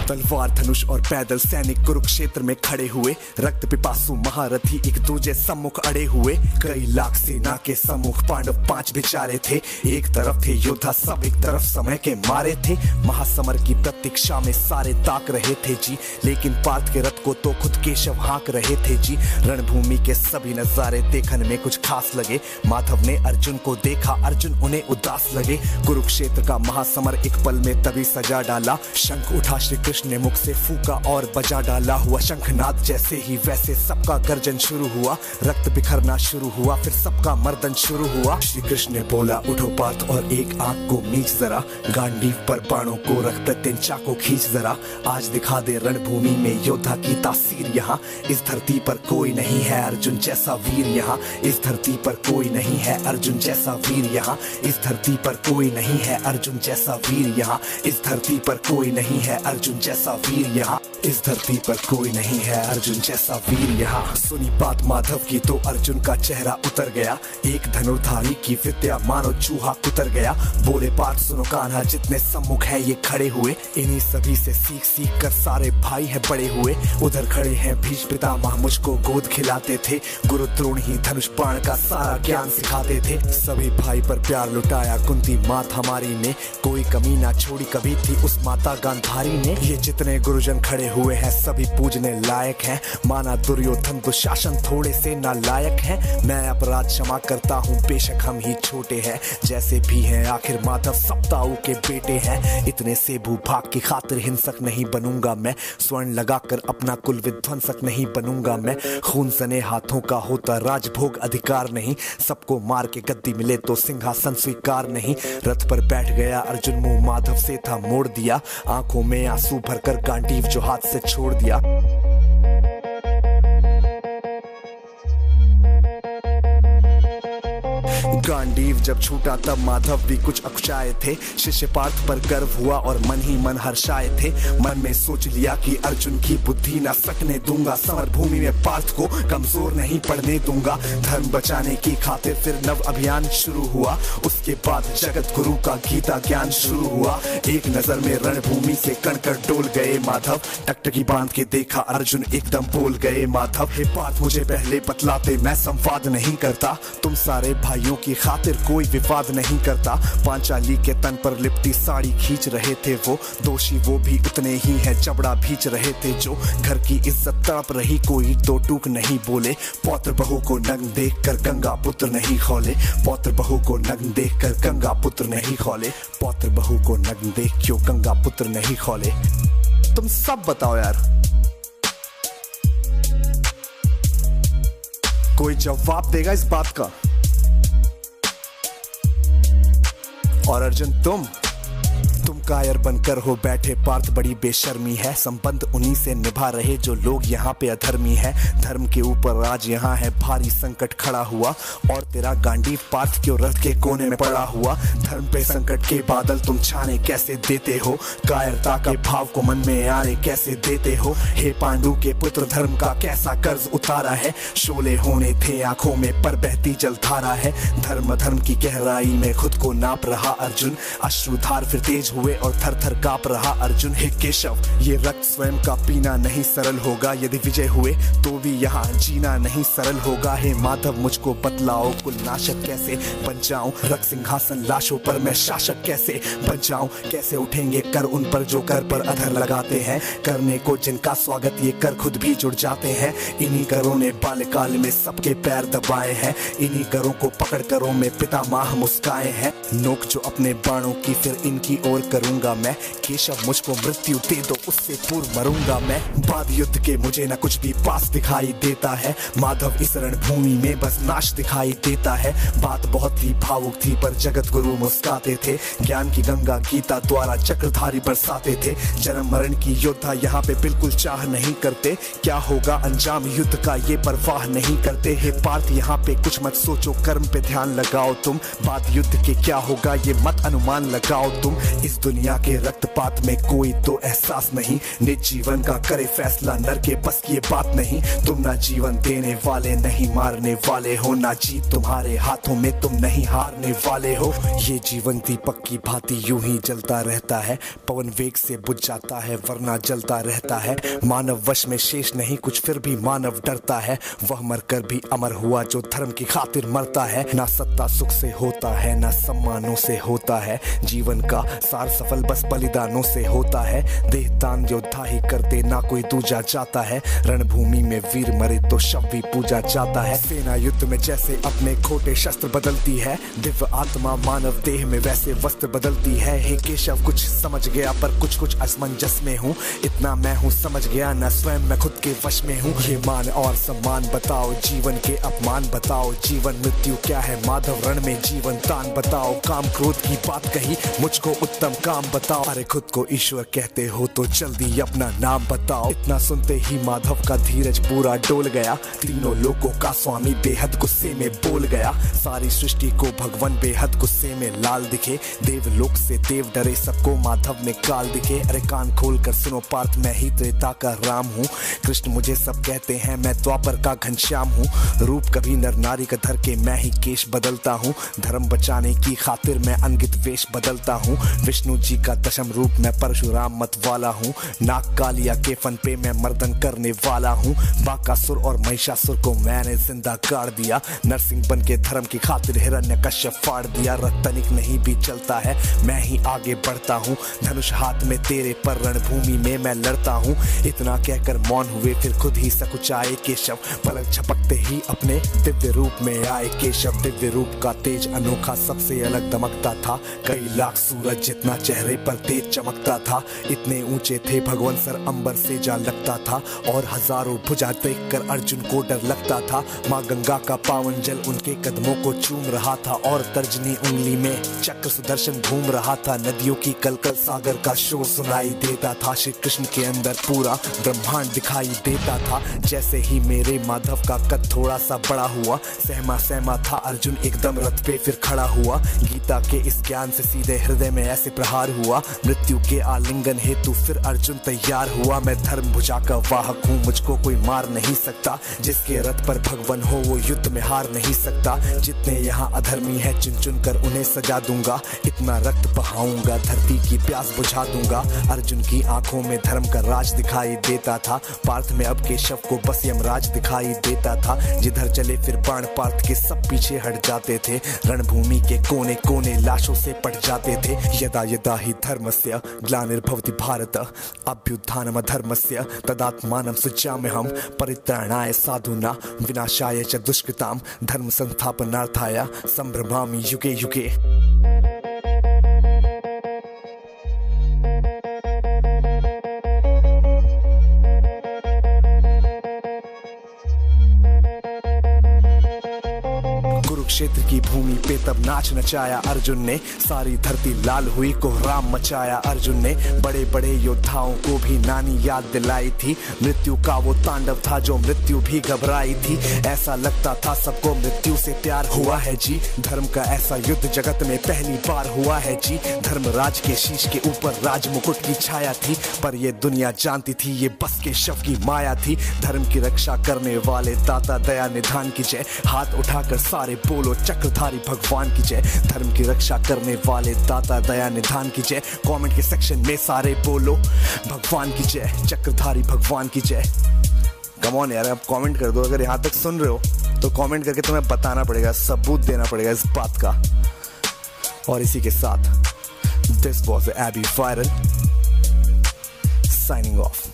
तलवार धनुष और पैदल सैनिक कुरुक्षेत्र में खड़े हुए, रक्त पिपासु महारथी एक दूजे सम्मुख अड़े हुए। कई लाख सेना के सम्मुख पांडव 5 बेचारे थे। एक तरफ थे योद्धा सब, एक तरफ समय के मारे थे। महासमर की प्रतीक्षा में सारे ताक रहे थे जी, लेकिन पार्थ के रथ को तो खुद केशव हाँक रहे थे जी। रणभूमि के सभी नजारे देखने में कुछ खास लगे। माधव ने अर्जुन को देखा, अर्जुन उन्हें उदास लगे। कुरुक्षेत्र का महासमर एक पल में तभी सजा डाला। शंख उठा श्री कृष्ण ने मुख से फूका और बजा डाला। हुआ शंखनाद जैसे ही वैसे सबका गर्जन शुरू हुआ। रक्त बिखरना शुरू हुआ, फिर सबका मर्दन शुरू हुआ। श्री कृष्ण ने बोला उठो पार्थ और एक आंख को मीच जरा, गांडीव पर बाणों को रख प्रत्यंचा को खींच जरा। आज दिखा दे रणभूमि में योद्धा की तासीर यहाँ। इस धरती पर कोई नहीं है अर्जुन जैसा वीर यहाँ। इस धरती पर कोई नहीं है अर्जुन जैसा वीर यहाँ। इस धरती पर कोई नहीं है अर्जुन जैसा वीर यहाँ। इस धरती पर कोई नहीं है अर्जुन जैसा वीर यहाँ। इस धरती पर कोई नहीं है अर्जुन जैसा वीर यहाँ। सुनी बात माधव की तो अर्जुन का चेहरा उतर गया। एक धनुर्धारी की विद्या मानो चूहा उतर गया। बोले पार्थ सुनो कान्हा, जितने सम्मुख है ये खड़े हुए, इन्हीं सभी से सीख सीख कर सारे भाई है बड़े हुए। उधर खड़े हैं भीष्म पितामह, मुझको गोद खिलाते थे। गुरु द्रोण ही धनुष बाण का सारा ज्ञान सिखाते थे। सभी भाई पर प्यार लुटाया कुंती मात हमारी ने, कोई कमी ना छोड़ी कभी थी उस माता गांधारी ने। ये जितने गुरुजन खड़े हुए हैं सभी पूजने लायक हैं। माना दुर्योधन दुशासन थोड़े से नालायक हैं। मैं अपराध क्षमा करता हूँ बेशक हम ही छोटे हैं, जैसे भी हैं आखिर माधव सप्ताऊ के बेटे हैं। इतने से भूभाग की खातिर हिंसक नहीं बनूंगा मैं, स्वर्ण लगाकर अपना कुल विध्वंसक नहीं बनूंगा मैं। खून सने हाथों का होता राजभोग अधिकार नहीं, सबको मार के गद्दी मिले तो सिंहासन स्वीकार नहीं। रथ पर बैठ गया अर्जुन, मुंह माधव से था मोड़ दिया। आंखों में आंसू भरकर गांडीव जो हाथ से छोड़ दिया। गांडीव जब छूटा तब माधव भी कुछ अकुचाए थे। शिष्य पार्थ पर गर्व हुआ और मन ही मन हर्षाए थे। मन में सोच लिया कि अर्जुन की बुद्धि ना सकने दूंगा। समर भूमि में पार्थ को कमजोर नहीं पड़ने दूंगा। धर्म बचाने की खातिर फिर नव अभियान शुरू हुआ। उसके बाद जगत गुरु का गीता ज्ञान शुरू हुआ। एक नजर में रणभूमि से कणकण डोल गए माधव। टकटकी बांध के देखा अर्जुन एकदम बोल गए माधव। हे पार्थ मुझे पहले बतलाते, मैं संवाद नहीं करता। तुम सारे भाइयों की खातिर कोई विवाद नहीं करता। पांचाली के तन पर लिपटी साड़ी खींच रहे थे वो, दोषी वो भी उतने ही है चबड़ा भींच रहे थे जो। घर की इज्जत तड़प रही कोई दो टूक नहीं बोले। पौत्र बहू को नग्न देख कर गंगा पुत्र नहीं खौले। पौत्र बहू को नग्न देख कर गंगा पुत्र नहीं खौले। पौत्र बहू को नग्न देख क्यों गंगा पुत्र नहीं खौले। तुम सब बताओ यार, कोई जवाब देगा इस बात का? और अर्जुन तुम कायर बनकर हो बैठे पार्थ, बड़ी बेशर्मी है। संबंध उन्हीं से निभा रहे जो लोग यहाँ पे अधर्मी है। धर्म के ऊपर आज यहाँ है भारी संकट खड़ा हुआ, और तेरा गांडीव पार्थ क्यों रथ के कोने में पड़ा हुआ। धर्म पे संकट के बादल तुम छाने कैसे देते हो, कायरता के भाव को मन में आने कैसे देते हो। हे पांडु के पुत्र धर्म का कैसा कर्ज उतारा है। शोले होने थे आंखों में पर बहती जलधारा है। धर्म धर्म की गहराई में खुद को नाप रहा अर्जुन। अश्रुधार फिर तेज हुए और थर थर कांप रहा अर्जुन। हे केशव ये रक्त स्वयं का पीना नहीं सरल होगा। यदि विजय हुए तो भी यहाँ जीना नहीं सरल होगा। हे माधव मुझको बतलाओ कुल नाशक कैसे बन जाऊं। रक्त सिंहासन लाशों पर मैं शासक कैसे बन जाऊं। कैसे उठेंगे कर उन पर जो कर पर अधर लगाते हैं। करने को जिनका स्वागत ये कर खुद भी जुड़ जाते हैं। इन्हीं करों ने बाल्यकाल में सबके पैर दबाए हैं। इन्हीं करों को पकड़ करों में पितामह मुस्काए हैं। नोक जो अपने बाणों की फिर इनकी ओर करूंगा मैं। केशव मुझको मृत्यु दे दो उससे पूर्व मरूंगा मैं। बाद युद्ध के मुझे न कुछ भी पास दिखाई देता है। माधव इस रणभूमि में बस नाश दिखाई देता है। बात बहुत ही भावुक थी पर जगत गुरु मुस्काते थे। ज्ञान की गंगा गीता द्वारा चक्रधारी बरसाते थे। जन्म मरण की योद्धा यहाँ पे बिल्कुल चाह नहीं करते। क्या होगा अंजाम युद्ध का ये परवाह नहीं करते। हे पार्थ यहाँ पे कुछ मत सोचो, कर्म पे ध्यान लगाओ तुम। बाद युद्ध के क्या होगा ये मत अनुमान लगाओ तुम। इस दुनिया दुनिया के रक्तपात में कोई तो एहसास नहीं, निज जीवन का करे फैसला नर के बस की ये बात नहीं। तुम ना जीवन देने वाले नहीं मारने वाले हो, ना जीत तुम्हारे हाथों में तुम नहीं हारने वाले हो। ये जीवन दीपक की भांति यूं ही जलता रहता है, पवन वेग से बुझ जाता है वरना जलता रहता है। मानव वश में शेष नहीं कुछ फिर भी मानव डरता है, वह मरकर भी अमर हुआ जो धर्म की खातिर मरता है। ना सत्ता सुख से होता है ना सम्मानों से होता है, जीवन का सार सफल बस बलिदानों से होता है। देह दान योद्धा ही करते ना कोई दूजा जाता है, रणभूमि में वीर मरे तो शव भी पूजा जाता है। सेना युद्ध में जैसे अपने खोटे शस्त्र बदलती है, दिव्य आत्मा मानव देह में वैसे वस्त्र बदलती है। हे केशव कुछ समझ गया पर कुछ कुछ असमंजस में हूँ, इतना मैं हूँ समझ गया ना स्वयं मैं खुद के वश में हूँ। ये मान और सम्मान बताओ, जीवन के अपमान बताओ, जीवन मृत्यु क्या है माधव रण में जीवन दान बताओ। काम क्रोध की बात कही मुझको उत्तम काम बताओ, अरे खुद को ईश्वर कहते हो तो जल्दी अपना नाम बताओ। इतना सुनते ही माधव का धीरज पूरा डोल गया, तीनों लोगों का स्वामी बेहद गुस्से में बोल गया। सारी सृष्टि को भगवान बेहद गुस्से में लाल दिखे, देवलोक से देव डरे सबको माधव में काल दिखे। अरे कान खोल कर सुनो पार्थ मैं ही त्रेता का राम हूँ, कृष्ण मुझे सब कहते हैं मैं द्वापर का घनश्याम हूँ। रूप कभी नर नारी का धर के मैं ही केश बदलता हूँ, धर्म बचाने की खातिर मैं अनगित वेश बदलता हूँ। विष्णु जी का दशम रूप मैं परशुराम मत वाला हूँ, नाग कालिया के फन पे मैं मर्दन करने वाला हूँ। बाकासुर और महिषासुर को मैंने जिंदा गाड़ दिया, नरसिंह बन के धर्म की खातिर हिरण्यकश्यप फाड़ दिया। रतनिक नहीं भी चलता है मैं ही आगे बढ़ता हूँ, धनुष हाथ में तेरे पर रणभूमि में मैं लड़ता हूँ। इतना कहकर मौन हुए फिर खुद ही सकुचाए केशव, पलक झपकते ही अपने दिव्य रूप में आए केशव। दिव्य रूप का तेज अनोखा सबसे अलग दमकता था, कई लाख सूरज जितना चेहरे पर तेज चमकता था। इतने ऊंचे थे भगवान सर अंबर से जा लगता था, और हजारों भुजा देखकर अर्जुन को डर लगता था। माँ गंगा का पावन जल उनके कदमों को चूम रहा था, और तर्जनी उंगली में चक्र सुदर्शन घूम रहा था। नदियों की कलकल सागर का शोर सुनाई देता था, श्री कृष्ण के अंदर पूरा ब्रह्मांड दिखाई देता था। जैसे ही मेरे माधव का कद थोड़ा सा बड़ा हुआ, सहमा सहमा था अर्जुन एकदम रथ पे फिर खड़ा हुआ। गीता के इस ज्ञान से सीधे हृदय में ऐसे प्रहार हुआ, मृत्यु के आलिंगन हेतु फिर अर्जुन तैयार हुआ। मैं धर्म भुजा का वाहक हूँ, मुझको कोई मार नहीं सकता, जिसके रथ पर भगवान हो वो युद्ध में हार नहीं सकता। जितने यहाँ अधर्मी है चुन चुन कर उन्हें सजा दूंगा, इतना रक्त बहाऊंगा धरती की प्यास बुझा दूंगा। अर्जुन की आंखों में धर्म का राज दिखाई देता था, पार्थ में अब केशव को बस यमराज दिखाई देता था। जिधर चले फिर बाण पार्थ के सब पीछे हट जाते थे, रणभूमि के कोने कोने लाशों से पट जाते थे। यदा यदा ही धर्मस्य ग्लानिर्भवति भारत अभ्युत्थानम धर्मस्य तदात्मानं सृजाम्यहम् परित्राणाय साधूनां विनाशाय च दुष्कृतां धर्म संस्थापनार्थाय संभ्रमामि युगे युगे। कुरुक्षेत्र की भूमि पे तब नाच नचाया अर्जुन ने, सारी धरती लाल हुई कोहराम मचाया अर्जुन ने। बड़े बड़े योद्धाओं को भी नानी याद दिलाई थी, मृत्यु का वो तांडव था जो मृत्यु भी घबराई थी। ऐसा लगता था सबको मृत्यु से प्यार हुआ है जी, धर्म का ऐसा युद्ध जगत में पहली बार हुआ है जी। धर्मराज के शीश के ऊपर राज मुकुट की छाया थी, पर ये दुनिया जानती थी ये बस के शव की माया थी। धर्म की रक्षा करने वाले दाता दया निधान की जय, हाथ उठाकर सारे बोलो चक्रधारी भगवान की जय। धर्म की रक्षा करने वाले दाता दया निधान की जय, कमेंट के सेक्शन में सारे बोलो भगवान की जय, चक्रधारी भगवान की जय। कम ऑन यार, आप कमेंट कर दो, अगर यहाँ तक सुन रहे हो तो कमेंट करके तुम्हें बताना पड़ेगा, सबूत देना पड़ेगा इस बात का। और इसी के साथ this was AB viral signing of.